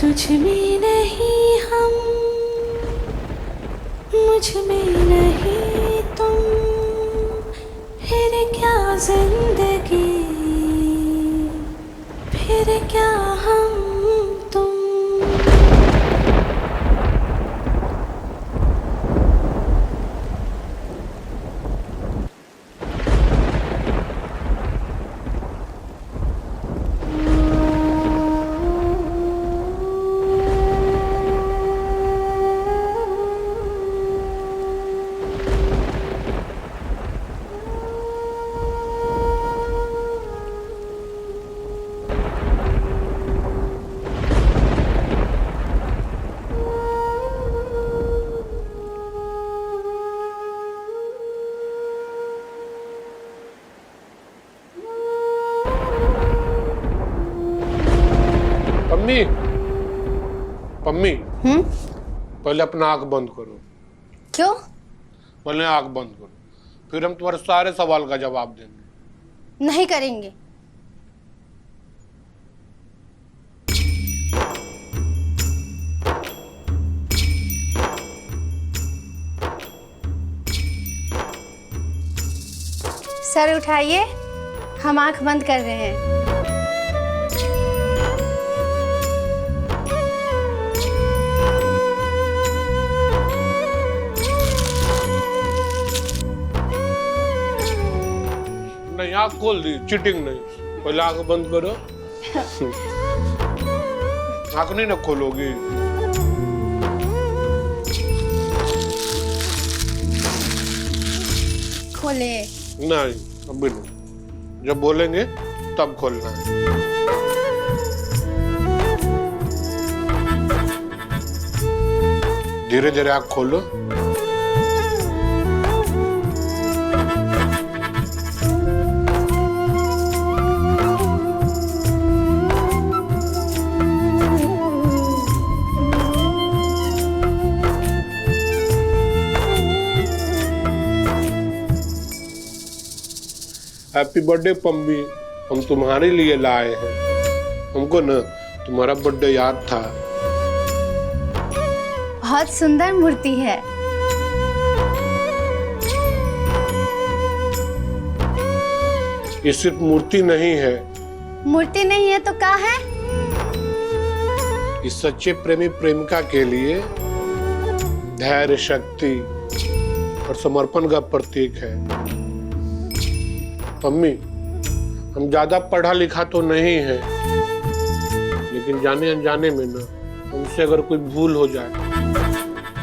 तुझ में नहीं हम, मुझ में नहीं तुम, फिर क्या जिंदगी, फिर क्या हम तुम। पम्मी, पम्मी, पहले अपना आंख बंद करो। क्यों? पहले आंख बंद करो, फिर हम तुम्हारे सारे सवाल का जवाब देंगे। नहीं करेंगे। सर उठाइए, हम आंख बंद कर रहे हैं। नहीं, आंख खोल दी, चीटिंग नहीं। पहले आंख बंद करो। आंख नहीं ना खोलोगी। खोले। नहीं, अभी नहीं, जब बोलेंगे तब खोलना है। धीरे धीरे आंख खोलो। हैप्पी बर्थडे पम्मी, हम तुम्हारे लिए लाए हैं। हमको ना तुम्हारा बर्थडे याद था। बहुत सुंदर मूर्ति है। ये सिर्फ मूर्ति नहीं है। मूर्ति नहीं है तो क्या है? इस सच्चे प्रेमी प्रेमिका के लिए धैर्य, शक्ति और समर्पण का प्रतीक है। मम्मी, हम ज्यादा पढ़ा लिखा तो नहीं है, लेकिन जाने अनजाने में ना हमसे अगर कोई भूल हो जाए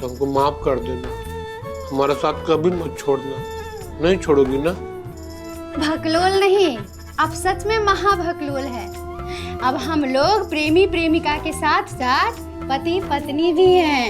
तो हमको माफ कर देना। हमारा साथ कभी मत छोड़ना। नहीं छोड़ोगी ना? भकलोल नहीं, आप सच में महाभकलोल है। अब हम लोग प्रेमी प्रेमिका के साथ साथ पति पत्नी भी हैं।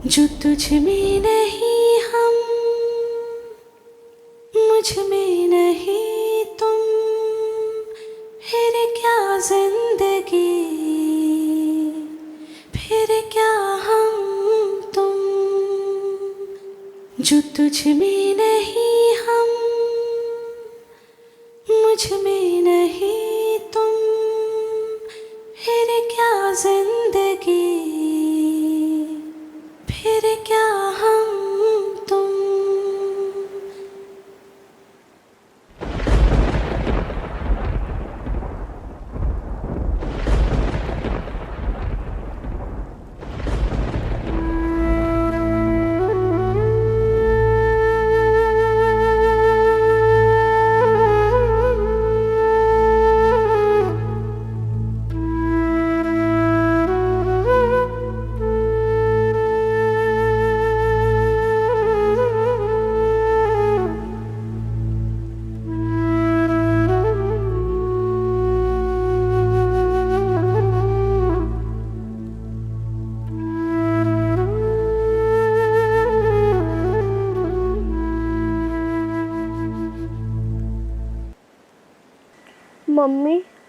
जो तुझ में नहीं हम, मुझ में नहीं तुम, फिर क्या जिंदगी, फिर क्या हम तुम। जो तुझ में नहीं हम, मुझ में नहीं तुम, फिर क्या जिंदगी, फिर क्या हम तुम।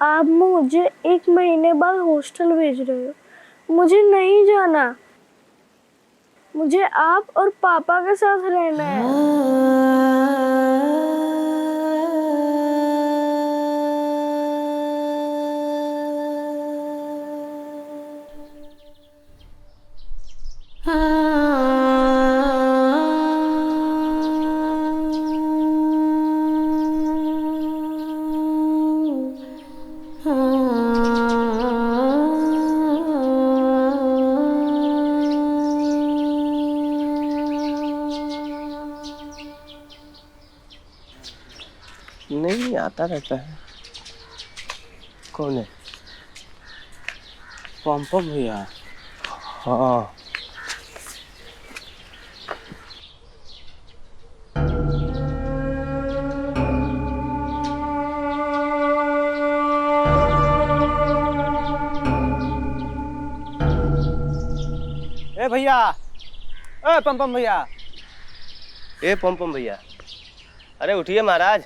आप मुझे 1 महीने बाद हॉस्टल भेज रहे हो। मुझे नहीं जाना, मुझे आप और पापा के साथ रहना है। नहीं आता रहता है। कौन है? पंपम भैया। हाँ ए भैया, ए पंपम भैया। ए पम भैया, अरे उठिए महाराज।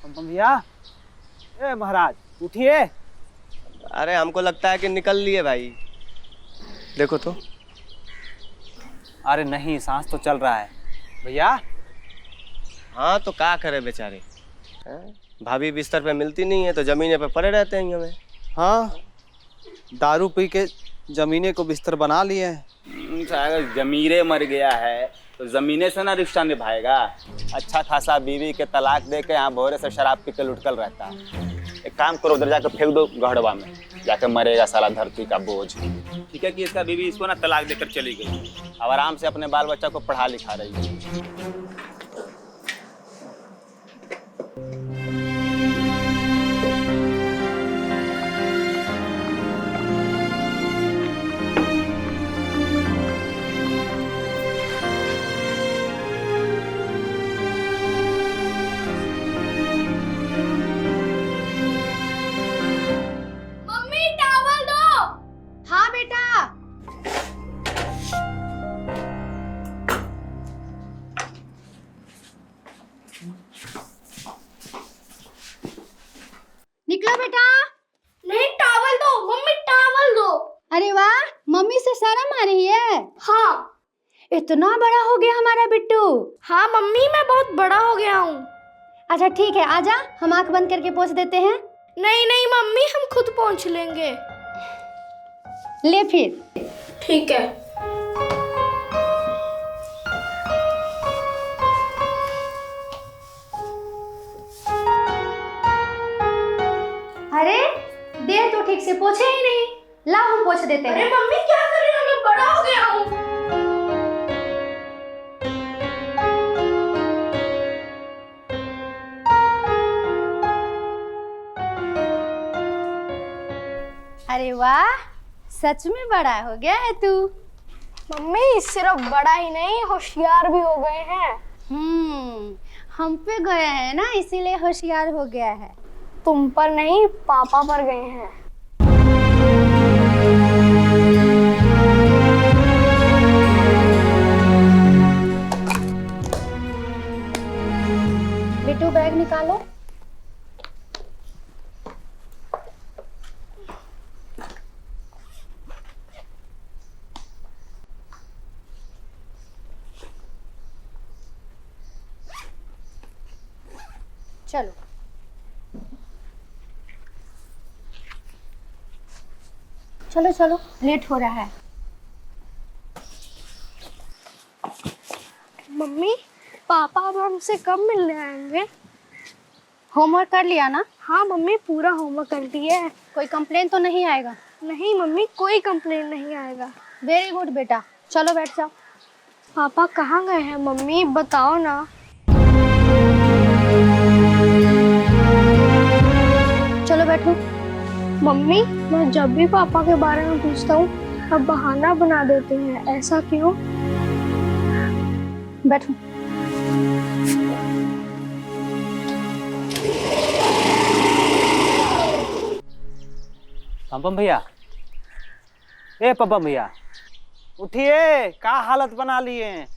पंपम भैया, ए महाराज उठिए। अरे हमको लगता है कि निकल लिए भाई। देखो तो। अरे नहीं, सांस तो चल रहा है भैया। हाँ तो क्या करे बेचारे, हैं? भाभी बिस्तर पे मिलती नहीं है तो जमीने पे पड़े रहते हैं हमें। हाँ, दारू पी के जमीने को बिस्तर बना लिए हैं। अगर जमीरे मर गया है तो जमीने से ना रिश्ता निभाएगा। अच्छा खासा बीवी के तलाक दे के यहाँ भोरे से शराब पी के लुटकल रहता है। एक काम करो, उधर जाकर फेंक दो गढ़वा में, जाकर मरेगा साला धरती का बोझ। ठीक है कि इसका बीवी इसको ना तलाक देकर चली गई, अब आराम से अपने बाल बच्चा को पढ़ा लिखा रही है। हाँ बेटा। निकलो बेटा। नहीं, टॉवल दो मम्मी, टॉवल दो। अरे वाह, मम्मी से शर्म आ रही है। हाँ। इतना बड़ा हो गया हमारा बिट्टू। हाँ मम्मी, मैं बहुत बड़ा हो गया हूँ। अच्छा ठीक है, आजा, हम आंख बंद करके पोंछ देते हैं। नहीं नहीं मम्मी, हम खुद पहुँच लेंगे। ले फिर। ठीक है। अरे देर तो ठीक से पोंछे ही नहीं, लाओ हम पोंछ देते हैं। अरे मम्मी क्या कर रही हो, मैं बड़ा हो गया हूँ। अरे वाह, सच में बड़ा हो गया है तू। मम्मी सिर्फ बड़ा ही नहीं, होशियार भी हो गए हैं। हम पे गए हैं ना, इसीलिए होशियार हो गया है। तुम पर नहीं, पापा पर गए हैं। बिट्टू बैग निकालो। चलो चलो चलो, लेट हो रहा है। मम्मी, पापा अब हमसे कब मिलने आएंगे? होमवर्क कर लिया ना? हाँ मम्मी, पूरा होमवर्क कर दिया है। कोई कंप्लेन तो नहीं आएगा? नहीं मम्मी, कोई कंप्लेन नहीं आएगा। वेरी गुड बेटा, चलो बैठ जाओ। पापा कहाँ गए हैं मम्मी, बताओ ना। चलो बैठो। मम्मी, मैं जब भी पापा के बारे में पूछता हूँ अब बहाना बना देते हैं, ऐसा क्यों? बैठो। पंपम भैया, ए पंपम भैया उठिए, का हालत बना लिए हैं।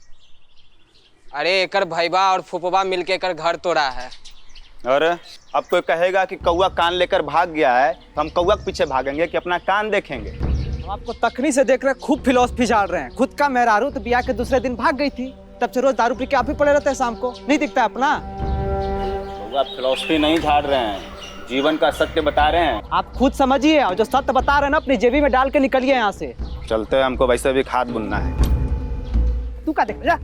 अरे एकर भैबा और फुफवा मिलके एकर घर तोड़ा है। और अब कोई कहेगा कि कौवा कान लेकर भाग गया है तो हम कौवा के पीछे भागेंगे कि अपना कान देखेंगे? हम आपको तखनी से देख रहे हैं, खूब फिलोसफी झाड़ रहे हैं। खुद का मेहरारू तो ब्याह के दूसरे दिन भाग गई थी, तब से रोज दारू पी के आप ही पड़े रहते हैं, शाम को नहीं दिखता अपना। कौवा फिलोसफी नहीं झाड़ रहे हैं, जीवन का सत्य बता रहे हैं। आप खुद समझिए, और जो सत्य बता रहे हैं ना अपनी जेबी में डाल के निकलिए यहाँ से। चलते हैं, हमको वैसे भी खाद बुनना है। तू क्या देख जा।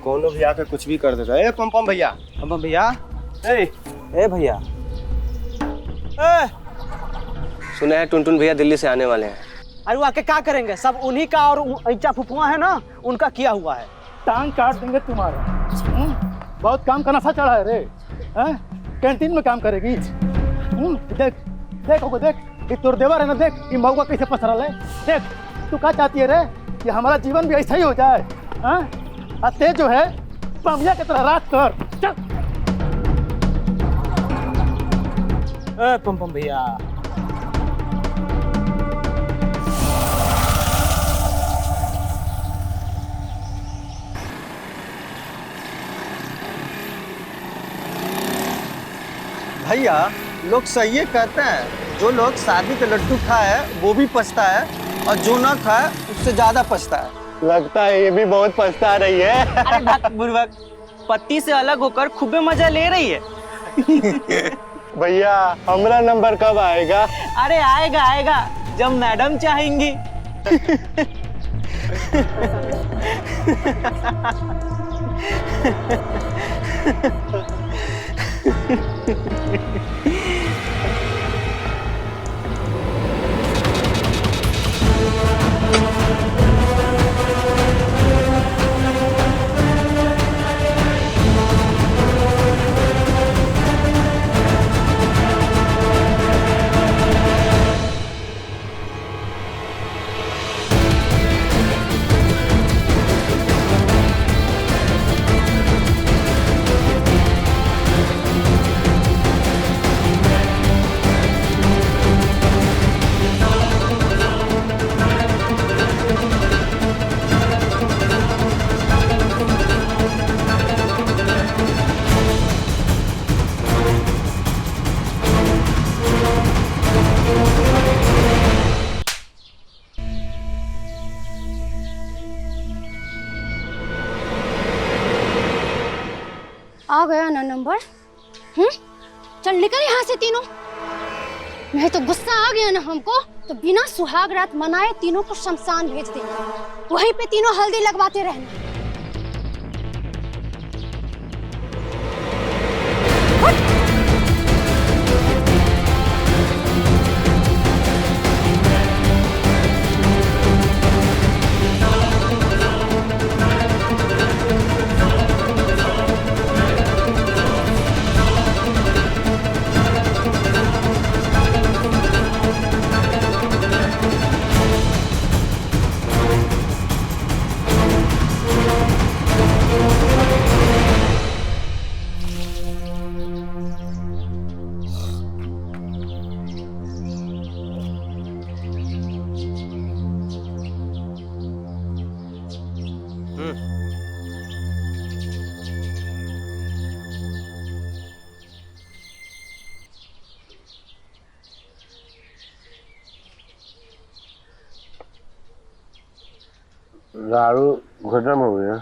कौन भी आके कुछ भी कर देगा। ए पम भैया, अब भैया, ए भैया, ए, सुने हैं टुनटुन भैया दिल्ली से आने वाले हैं। अरे वो आके क्या करेंगे? सब उन्हीं का और ऐचा फुफुआ है ना, उनका किया हुआ है। टांग काट देंगे तुम्हारा। बहुत काम का नशा चढ़ा है रे। कैंटीन में काम करेगी। देख देख ओको देख, ये तोर देवर है ना, देख ये मऊका कैसे पसरल है। देख तू क्या चाहती है रे कि हमारा जीवन भी ऐसा ही हो जाए? ते जो है पमिया की तरह रात कर। चल ए पम भैया, भैया लोग सही कहते हैं, जो लोग शादी के लड्डू खाए वो भी पछता है, और जो ना खाए उससे ज्यादा पछता है। लगता है ये भी बहुत पछता रही है। अरे भक्त बुर्बक, पति से अलग होकर खूबे मजा ले रही है। भैया हमारा नंबर कब आएगा? अरे आएगा आएगा, जब मैडम चाहेंगी। आ गया ना नंबर। चल निकल यहाँ से तीनों। नहीं तो गुस्सा आ गया ना हमको तो बिना सुहाग रात मनाए तीनों को शमशान भेज देंगे, वहीं पे तीनों हल्दी लगवाते रहना। दारू खत्म हो गया।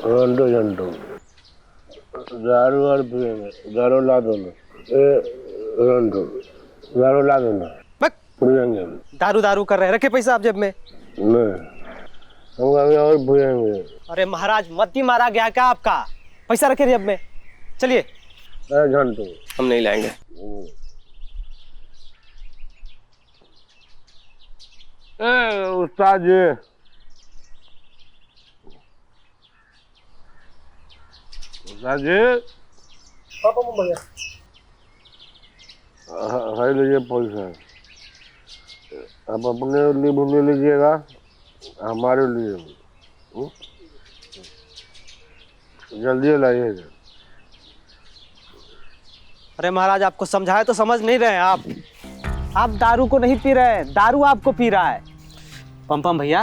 रंडो जंटो दारू और पिएंगे, दारू ला दो ना। रंडो दारू ला दो ना, पिएंगे। दारू दारू कर रहे हैं, रखे पैसा आप जेब में? नहीं, हम अभी और पिएंगे। अरे महाराज मद्दी मारा गया क्या आपका? पैसा रखे जेब में, चलिए। झंटू हम नहीं लाएंगे। उस्ताद जी, उस्ताद जी, हाई लीजिए पैसा। आप अपने लिए भूल लीजिएगा, हमारे लिए जल्दी लाइएगा। अरे महाराज, आपको समझाए तो समझ नहीं रहे हैं आप दारू को नहीं पी रहे हैं, दारू आपको पी रहा है। पम भैया,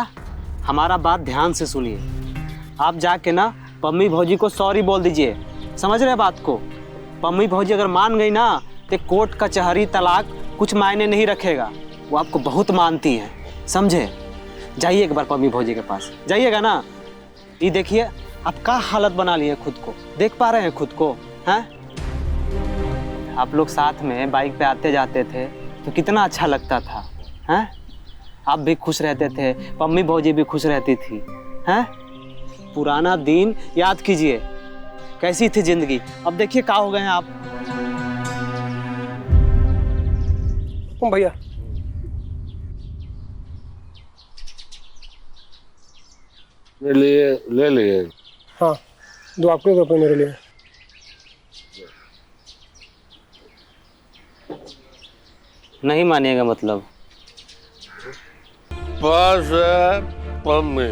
हमारा बात ध्यान से सुनिए। आप जाके ना पम्मी भौजी को सॉरी बोल दीजिए, समझ रहे हैं बात को। पम्मी भौजी अगर मान गई ना तो कोर्ट कचहरी तलाक कुछ मायने नहीं रखेगा, वो आपको बहुत मानती है, समझे। जाइए एक बार पम्मी भौजी के पास, जाइएगा ना। ये देखिए आप क्या हालत बना लिए खुद को, देख पा रहे हैं खुद को, हैं? आप लोग साथ में बाइक पे आते जाते थे तो कितना अच्छा लगता था, हैं? आप भी खुश रहते थे, पम्मी भौजी भी खुश रहती थी, हैं? पुराना दिन याद कीजिए, कैसी थी जिंदगी। अब देखिए क्या हो गए हैं आप। भैया मेरे लिए ले लिए। हाँ, 2 आपके 2 रुपये मेरे लिए। नहीं मानिएगा मतलब? पास है पम्मी,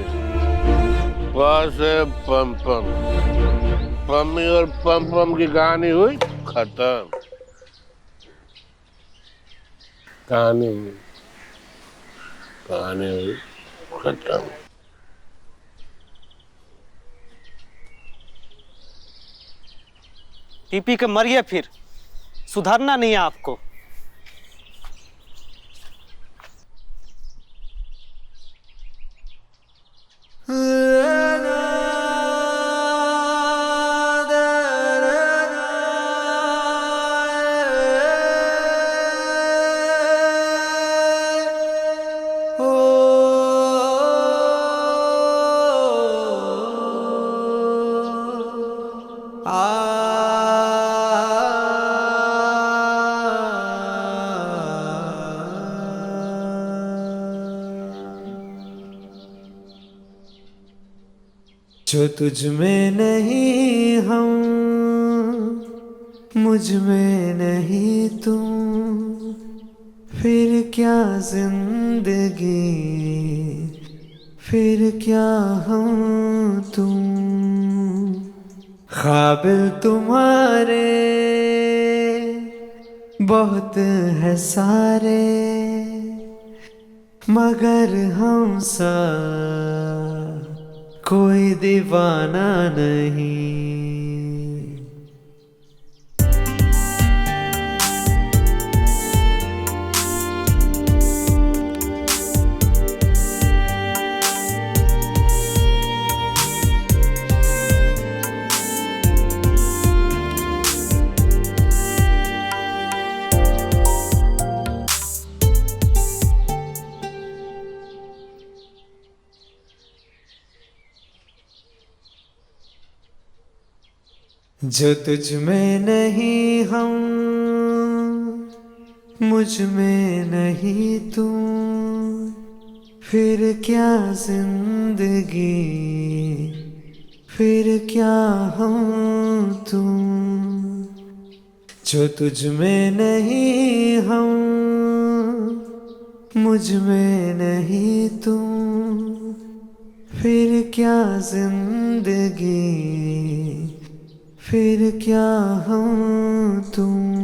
पास है पम पम, पम्मी और पम पम की कहानी हुई खत्म। कहानी हुई खत्म। पी के मरिए, फिर सुधरना नहीं है आपको। जो तुझ में नहीं हम, मुझ में नहीं तुम, फिर क्या जिंदगी, फिर क्या हम तुम। ख्वाबिल तुम्हारे बहुत है सारे, मगर हम सा कोई दीवाना नहीं। जो तुझ में नहीं हम, मुझ में नहीं तुम, फिर क्या जिंदगी, फिर क्या हम तुम। जो तुझ में नहीं हम, मुझ में नहीं तुम, फिर क्या जिंदगी, फिर क्या हम तुम।